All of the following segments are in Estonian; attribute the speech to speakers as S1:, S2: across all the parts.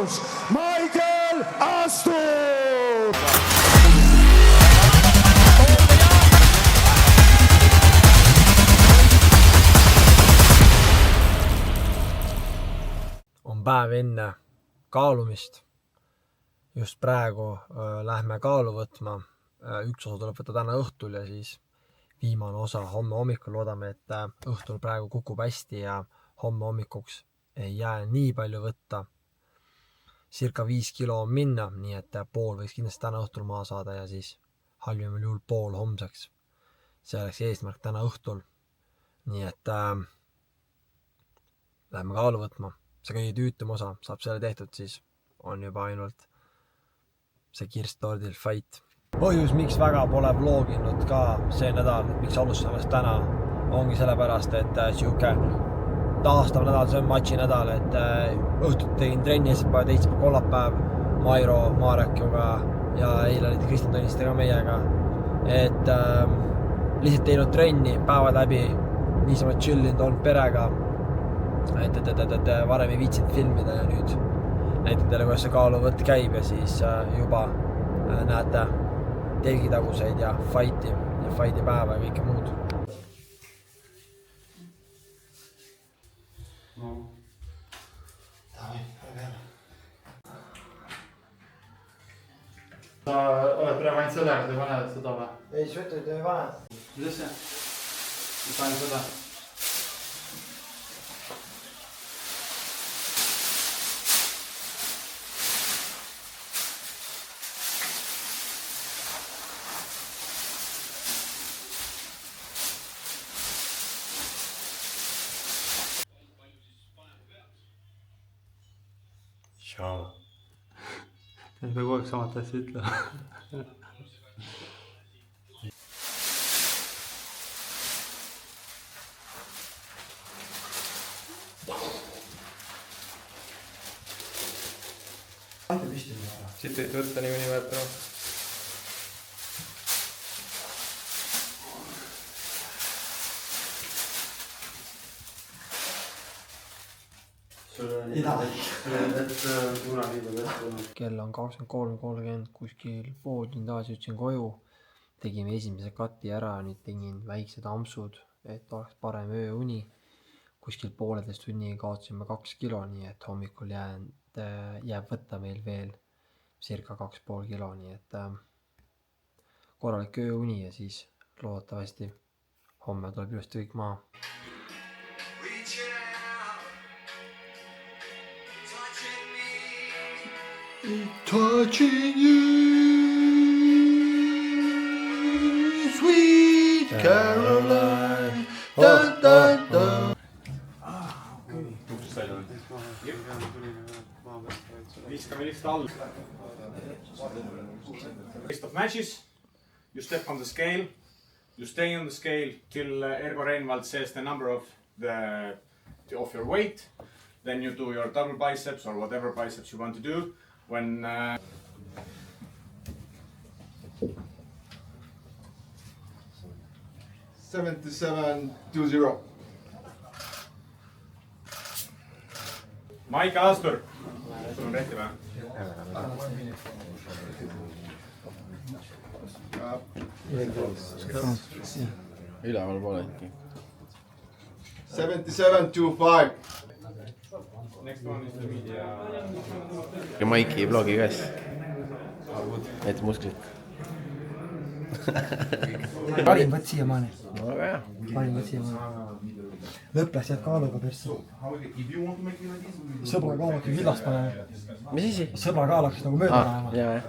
S1: Rasmus Michael Astur!
S2: On päev enne kaalumist. Just praegu lähme kaalu võtma. Üks osa tuleb võtta täna õhtul ja siis viimane osa homme hommikul. Loodame, et õhtul praegu kukub hästi ja homme hommikuks ei jää nii palju võtta. Circa 5 kilo on minna, nii et pool võiks kindlasti täna õhtul maa saada ja siis halvimal juhul pool homseks. See oleks eesmärk täna õhtul. Nii et läheme kaalu võtma. See kõige tüütum osa saab selle tehtud, siis on juba ainult see kirstordil fight. Põhjus, miks väga pole vloginud ka see nädal, miks alustame täna, ongi sellepärast, et siuke taastav nädal, see on matši nädal, et õhtut tegin trenni esmaspäev, teisipäev, kolmapäev Mairo Maaräkiga ja eile olid Kristjan Tõnistega meiega. Et lihtsalt teinud trenni päevad läbi, niisama chillinud olnud perega. Et varem ei viitsinud filmida ja nüüd näitan teile, kuidas see kaaluvõtt käib ja siis juba näete telgitaguseid ja fighti päeva ja kõike muud.
S3: Sa oled praegu ainult sellega, et ei pane seda või?
S2: Ei, sütteid ei pane.
S3: Kuidas see? Mis ainult seda?
S2: Tšau.
S3: Ei pea kogu aeg samat asja ütlema. Siit võid võtta nii mõni võtta.
S2: Kell on 23.30, kuskil poodin taas jõudsin koju. Tegime esimese kati ära, nüüd tegin väiksed ampsud, et oleks parem ööuni. Kuskil 1,5 tunniga kaotasime 2 kilo, nii et hommikul jääb võtta meil veel circa 2,5 kilo, nii et korralik ööuni ja siis loodetavasti homme tuleb ilusti kõik maha.
S3: Touching you, sweet Caroline. Dun, dun, dun.
S4: Viskame lihtsalt all. List of matches. You step on the scale. You stay on the scale till Ergo Reinvald says the number of your weight. Then you do your double biceps or whatever biceps you want to do. When
S3: 7720.
S4: Michael Astur. Sul on rehti või?
S5: Üleval pole ikka.
S3: 7725.
S4: Next one is the media.
S5: Ja Maiki vlogi käes. Et musklit.
S2: Parim võt siiamaani.
S5: No väga hea.
S2: Parim võt siiamaani. Lõppes jääb kaaluga persse. Sõbra kaalaki villast paneme.
S5: Mis isi?
S2: Sõbra kaalaks nagu mööda panema.
S5: Jaa.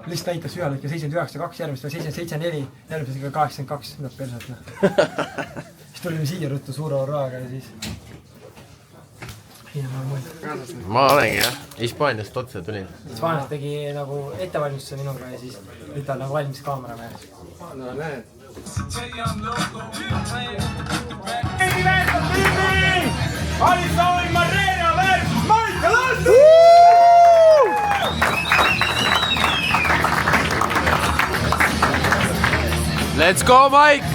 S2: Lihtsalt näitas ühel hetkel 79.2, järgmist 77.4, järgmist 82, mida perselt. Siis tulime siia ruttu suure orraaga ja siis...
S5: Ma olengi jah. Hispaaniast otse tulin.
S2: Hispaaniast tegi nagu ettevalmistuse minuga ja siis nüüd ta on nagu valmis kaamera mees.
S5: No näed.
S4: Alisson Marrero versus Michael Astur!
S5: Let's go, Mike!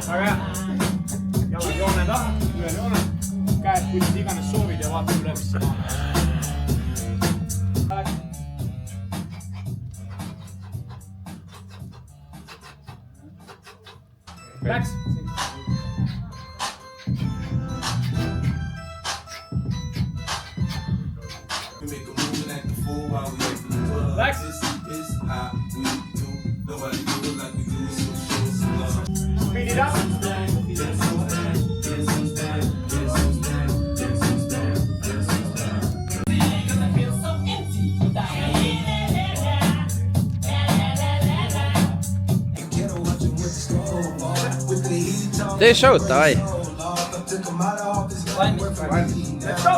S4: Aga, jalad joone taha, üle joone, käed kuidas iganes soovid ja vaata üle, mis see on. Läks! Läks! Speed it up!
S5: tee show'd, davai.
S4: Let's go!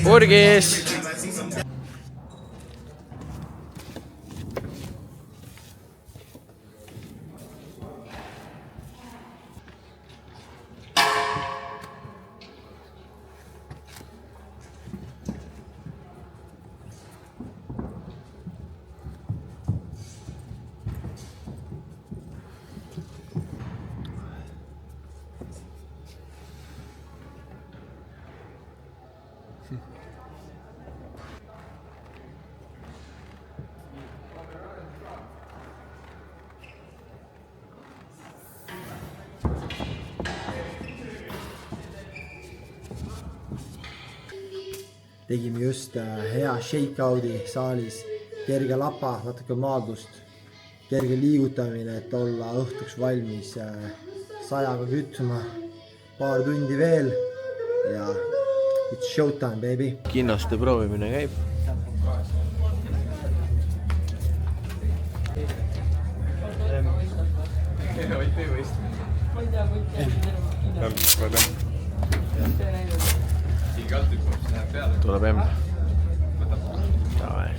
S5: Purgis.
S2: Tegime just hea shakeout'i saalis, kerge lapa, natuke maadlust, kerge liigutamine, et olla õhtuks valmis 100-ga kütma, paar tundi veel ja it's showtime, baby.
S5: Kinnaste proovimine käib. Tuleb M. Davai.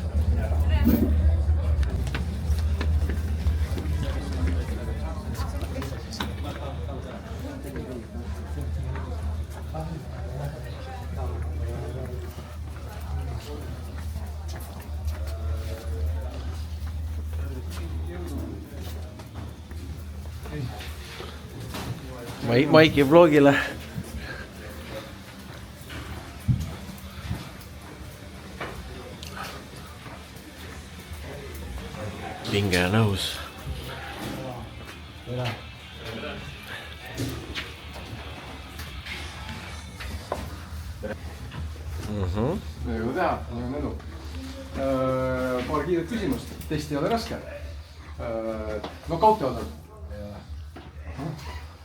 S5: Maiki vlogile. Pinge ja nõus.
S6: Nagu teha, on edu. Paar kiiret küsimust, test ei ole raske. Nokauti osad.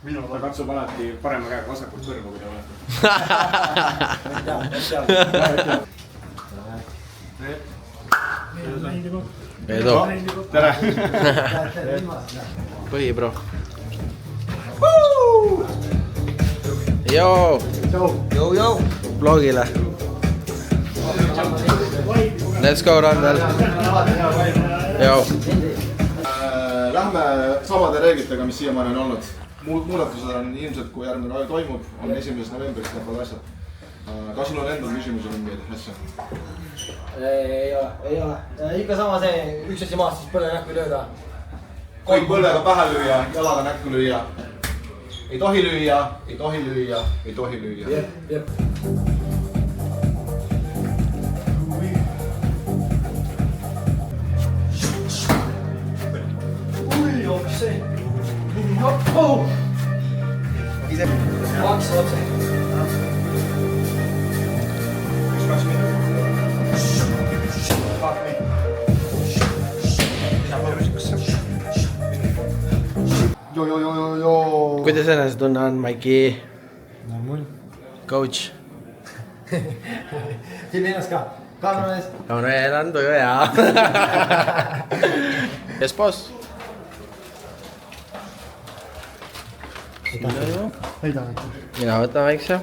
S4: Ta katsub alati parema käega vasakult kõrvu, kui ta oletab.
S5: Edu.
S4: Tere!
S5: Põhi, bro. Joo! Joo! Vlogile. Let's go, Randel. Joo.
S3: Lähme samade reeglitega, mis siiamaani on olnud. Muudatused on ilmselt, kui järgmine raju toimub, on 1. novembriks lähevad asjad. Kas sul on endal küsimusi mingeid asja?
S2: Ei ole. Ikka sama see, üks asi maast, siis põlle näkku lööda.
S3: Kõik põllega pähe lüüa, jalaga näkku lüüa. Ei tohi lüüa, ei tohi lüüa, ei tohi lüüa.
S2: Jep. Ui, hoopis see. Hoppu! Kaks otse.
S5: Kuidas enesetunne on, Maiki? Coach?
S2: Filmi ennast ka. Kaamera ees.
S5: Kaamera ees on tuju hea. Kes boss? Mina võtan väikse.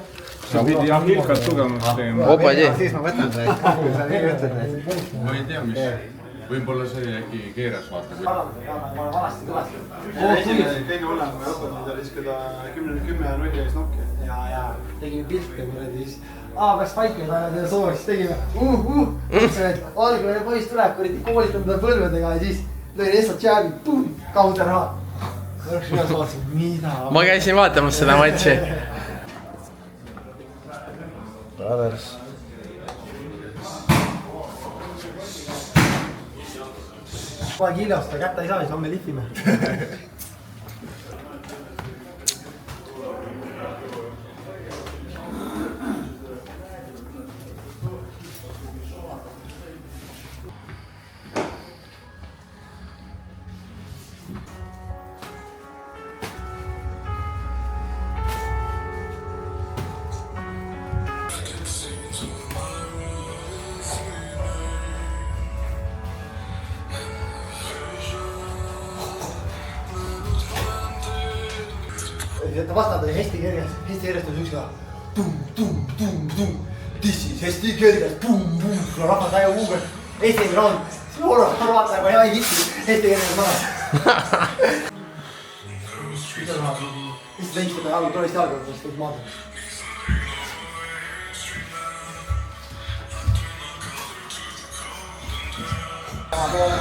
S4: Sa pidi jah ilkalt tugevamaks tegema.
S5: Opadi.
S6: Siis ma võtan see.
S3: Ma ei tea, mis. Võib-olla see äkki keeras, vaata.
S2: Ma olen vanasti kõvasti.
S6: Kõige hullem, kui me õpetame talle iskada 10-0 ees nokki.
S2: Ja tegime pilte kuradi siis. Peaks paikmeid aina teile sooviks, tegime. Algul poiss tuleb, kuradi koolitame ta põlvedega ja siis
S7: lõin lihtsalt jääbi, pum, kaud ära. Lõks üles vaatasin, mida?
S5: Ma käisin vaatamas seda matši.
S2: Brothers.
S7: Kohe kiljast, ta kätte ei saa, siis homme lihvime. Vastab oli hästi kerges, hästi järjestus üks ka. Tissis hästi kerges, kuna rahvas väga uuge. Eesti raund, see horvaat nagu hea ei vitti, hästi kerges maras. Lihtsalt leidsid seda jalgu, tollist jalgu, siis kõik maadab. Sama poole.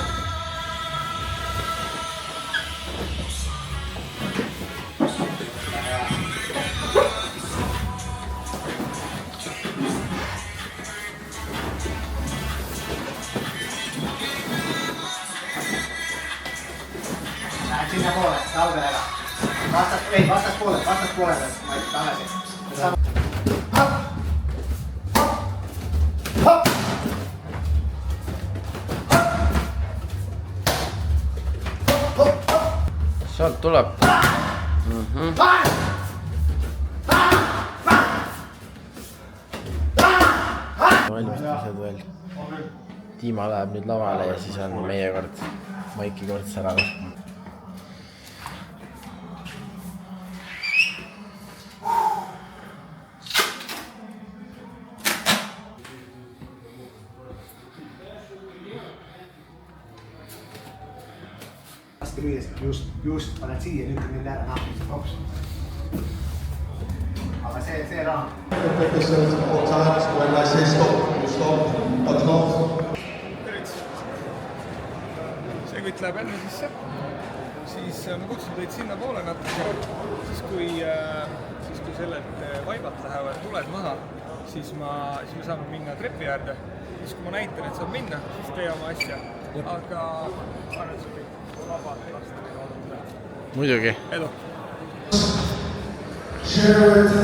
S7: Sinna poole, jalgadega. Vastaspoole pealt, ma ei tagasi.
S5: Sealt tuleb. Valmistused veel. Tiima läheb nüüd lavale ja siis on meie kord, Maiki kord särav.
S7: Just paned siia, nüüd on nüüd ära nahkusid hops. Aga see raha.
S8: See kütt läheb enne sisse, siis ma kutsun teid sinna poole natuke, siis kui sellelt vaibalt lähevad tuled maha, siis me saame minna trepi äärde. Siis kui ma näitan, et saab minna, siis tee oma asja. Aga arvan, et vabalt lasta.
S5: Muidugi.
S8: Edu.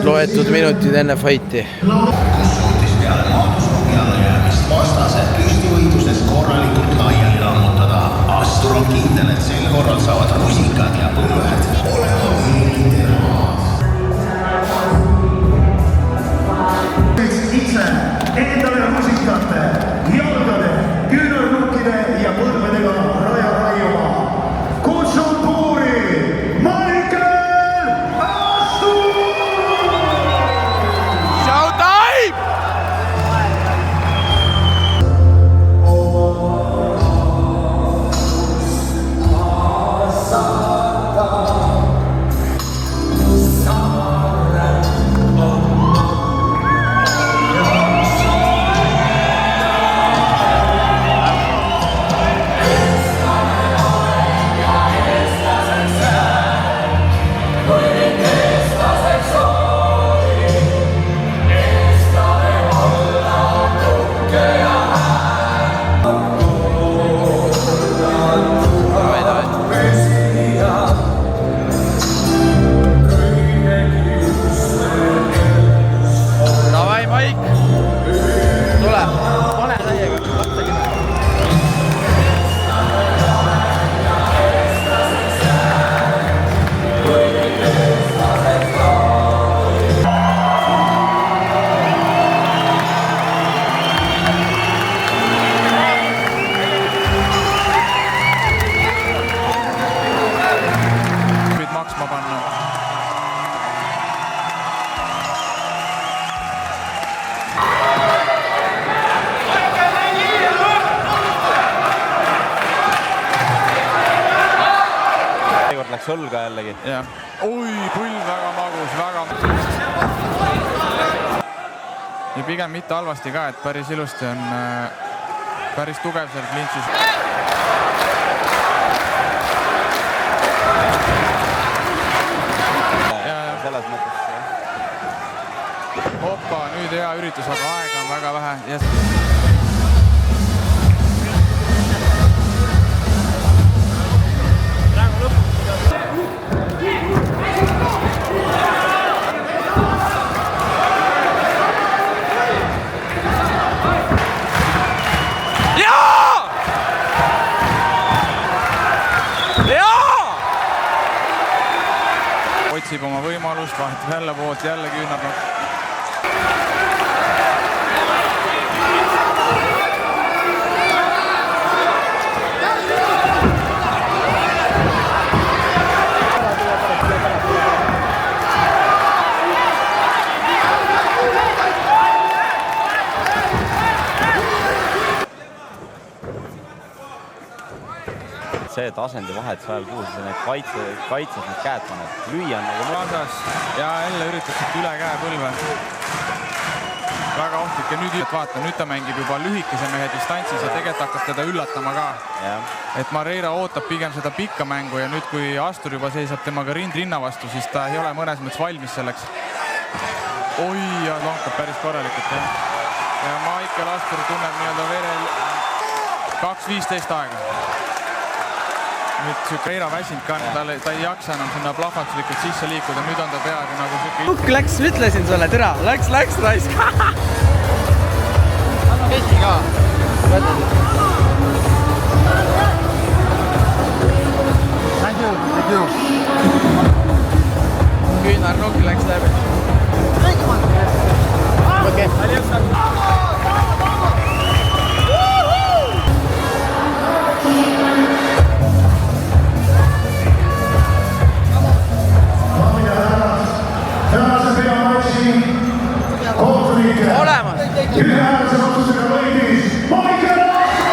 S5: Loetud minutid enne fighti.
S9: Kus suutis peale maadusruumi alla jäämist vastased püstivõitlusest korralikult laiali lammutada. Astur on kindel, et sel korral saavad rusikad ja põlved olema veelgi teravamad.
S1: Ise endale rusikate, jalgade, küünarnukkide ja põlvedega raja raiuma. Kutsun puuri Michael Astur!
S5: Showtime!
S10: Sõlga jällegi.
S8: Jah. Oi, pull väga magus, väga. Ja pigem mitte halvasti ka, et päris ilusti on päris tugev seal klinčis.
S11: üritus, aga aega on väga vähe ja otsib oma võimalust, vahetab jälle poolt, jälle küünarnukk.
S10: see, et asendivahetus ajal kuhu sa need kaitsed need käed paned. Lüüa on nagu
S11: Kaasas ja jälle üritasid üle käe põlve. Väga ohtlik ja nüüd vaata, nüüd ta mängib juba lühikese mehe distantsis ja tegelikult hakkab teda üllatama ka. Et Marreira ootab pigem seda pikka mängu ja nüüd kui Astur juba seisab temaga rinna vastu, siis ta ei ole mõnes mõttes valmis selleks. Oi, ja lonkab päris korralikult. Ja Michael Astur tunneb nii-öelda verel 2.15 aega. Nüüd Reira väsinud ka, ta ei jaksa enam sinna plahvatuslikult sisse liikuda, nüüd on ta peaaegu nagu siuke...
S5: Lukk läks, ütlesin sulle, türa, läks raisk. Kesi ka. Thank you. Küünarnukk läks läbi. Okei. Olemas.
S1: Ühehäälse otsusega võitis Michael Astur!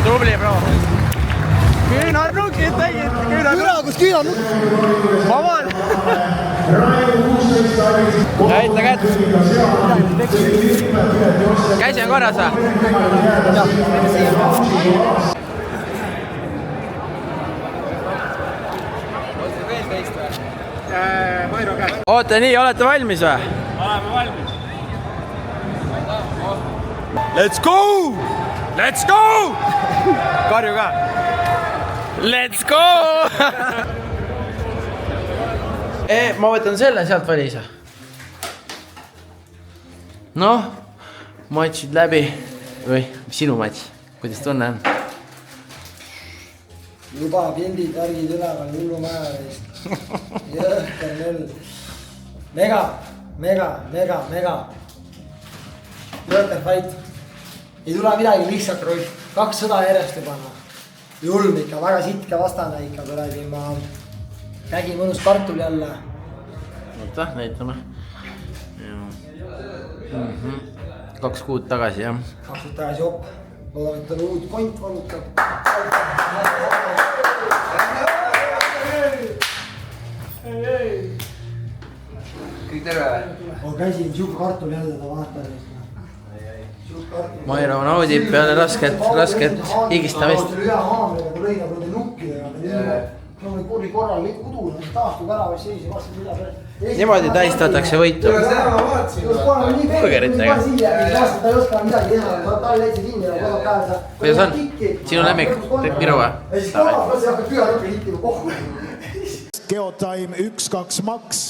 S5: Tubli, bro. Küünarnukid tegid. Küünarnukid. Kus küünarnukid? Vamal. Näita kätt. Käsi on korras või? Oota, nii, olete valmis või?
S8: Oleme valmis.
S5: Let's go! Let's go! Karju ka. Let's go! Ma võtan selle sealt valisa. Noh, matšid läbi. Või, sinu matš. Kuidas tunne on?
S7: Juba pildid, värgid üleval, hullumaja eest. Jõhker null. Mega. Jõhker fight. Ei tule midagi lihtsalt roll. 200 järjest juba. Julm ikka, väga sitke vastane ikka. Ma nägin mõnus kartul jälle.
S5: Oota, näitame. 2 kuud tagasi, jah.
S7: 2 kuud tagasi, jopp. Loodame, et tal uud point valutab.
S5: Kõik terve või?
S7: Käsin siuke kartul jälle, ta vaatab.
S5: Mairo naudib peale rasket higistamist.
S7: Ühe haamriga, ta lõi nagu nukkidega. No või kurri korral kõik udune, taastub ära või seisi vastu midagi.
S5: Niimoodi tähistatakse võitu. Burgeritega.
S7: Ta ei oska midagi teha, ta ei leidsi kinni ja kodab käesa.
S5: Kuidas on? Sinu lemmik? Teeb piru või?
S7: Ja siis kodab, see hakkab püharõppi hittima kohku.
S1: Geotime 1-2 Max.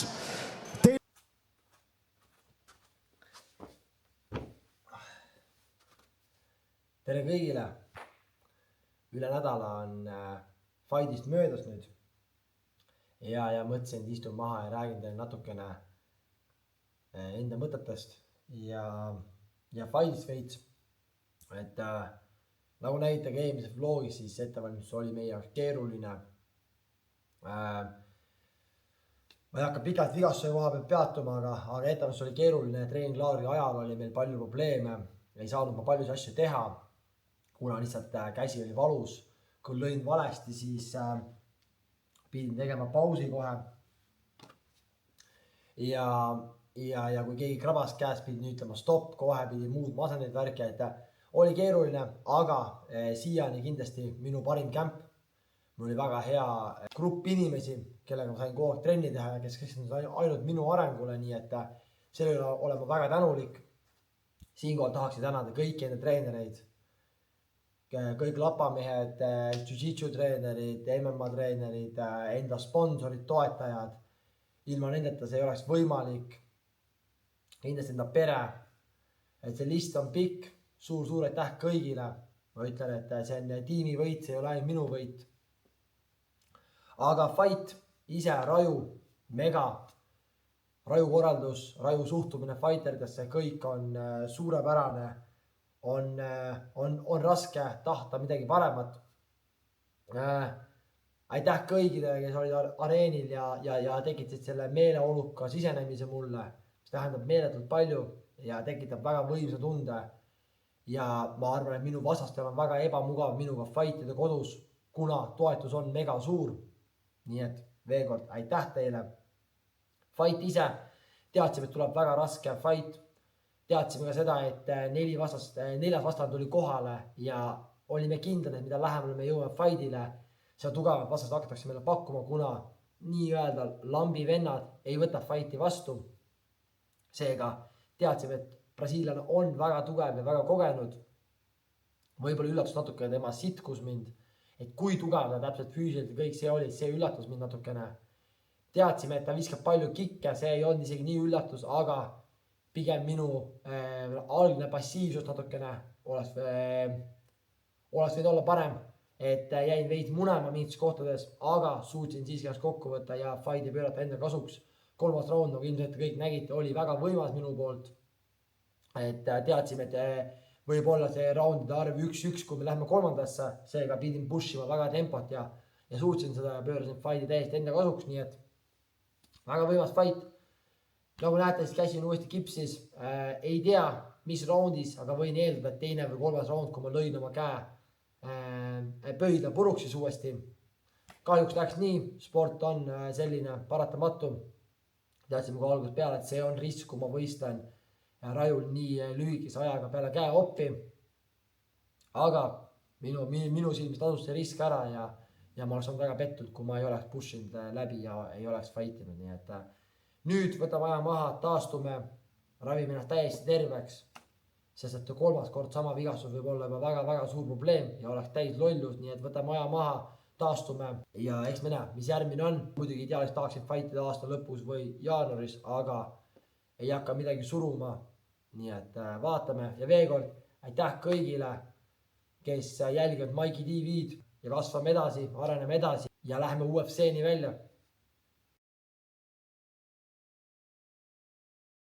S2: Tere kõigile! Üle nädala on fightist möödas nüüd. Ja mõtlesin, et istun maha ja räägin teile natukene enda mõtetest ja fightist veits. Et nagu näite ka eelmises vlogis, siis ettevalmistus oli meie jaoks keeruline. Ma ei hakka pikalt vigastuse koha pealt peatuma, aga ettevalmistus oli keeruline. Treeninglaagri ajal oli meil palju probleeme. Ei saanud ma paljusid asju teha. Kuna lihtsalt käsi oli valus, kui lõin valesti, siis pidin tegema pausi kohe. Ja kui keegi krabas käes, pidin ütlema stopp, kohe pidi muud masendeid värki, et oli keeruline, aga siiani kindlasti minu parim kämp. Mul oli väga hea grupp inimesi, kellega ma sain kogu aeg trenni teha ja kes keskendusid ainult minu arengule, nii et selle üle olen ma väga tänulik. Siinkohal tahaksin tänada kõiki enda treenereid, kõik lapamehed, jiu-jitsu treenerid, MMA treenerid, enda sponsorid, toetajad. Ilma nendeta see ei oleks võimalik. Kindlasti enda pere. Et see list on pikk, suur aitäh kõigile. Ma ütlen, et see on tiimi võit, see ei ole ainult minu võit. Aga fight ise, Raju, mega. Raju korraldus, Raju suhtumine fighteritesse, kõik on suurepärane. On raske tahta midagi paremat. Aitäh kõigile, kes olid areenil ja tekitasid selle meeleoluka sisenemise mulle, mis tähendab meeletult palju ja tekitab väga võimsa tunde. Ja ma arvan, et minu vastastel on väga ebamugav minuga fightida kodus, kuna toetus on mega suur. Nii et veel kord aitäh teile. Fight ise, teadsime, et tuleb väga raske fight. Teadsime ka seda, et 4 vastane tuli kohale ja olime kindlad, et mida lähemale me jõuame fightile, seda tugevat vastast hakatakse meile pakkuma, kuna nii-öelda lambi vennad ei võta fighti vastu. Seega teadsime, et brasiillane on väga tugev ja väga kogenud. Võib-olla üllatus natuke tema sitkus mind, et kui tugev ta täpselt füüsiliselt ja kõik see oli, see üllatus mind natukene. Teadsime, et ta viskab palju kikke, see ei olnud isegi nii üllatus, aga pigem minu algne passiivsus natukene oleks võinud olla parem, et jäin veid munema mingites kohtades, aga suutsin siiski ennast kokku võtta ja fighti pöörata enda kasuks. 3. raund, nagu ilmselt kõik nägite, oli väga võimas minu poolt. Et teadsime, et võib-olla see raundide arv 1-1, kui me lähme 3. seega pidin pushima väga tempot ja suutsin seda ja pöörasin fighti täiesti enda kasuks, nii et väga võimas fight. Nagu näete, siis käsin uuesti kipsis. Ei tea, mis raundis, aga võin eeldada, et 2. või 3. raund, kui ma lõin oma käe pöidla puruks siis uuesti. Kahjuks läks nii, sport on selline paratamatu. Teadsime kui alguses peale, et see on risk, kui ma võistlen Rajul nii lühikese ajaga peale käe oppi. Aga minu silmis tasus see risk ära ja ma oleks olnud väga pettud, kui ma ei oleks pushinud läbi ja ei oleks fightinud. Nii et nüüd võtame aja maha, taastume, ravime ennast täiesti terveks, sest et 3. kord sama vigastus võib olla juba väga-väga suur probleem ja oleks täis lollus, nii et võtame aja maha, taastume ja eks me näe, mis järgmine on. Muidugi ideaalis tahaksin fightida aasta lõpus või jaanuaris, aga ei hakka midagi suruma. Nii et vaatame ja veel kord aitäh kõigile, kes jälgivad Maiki TV-d ja kasvame edasi, areneme edasi ja läheme UFC-ni välja.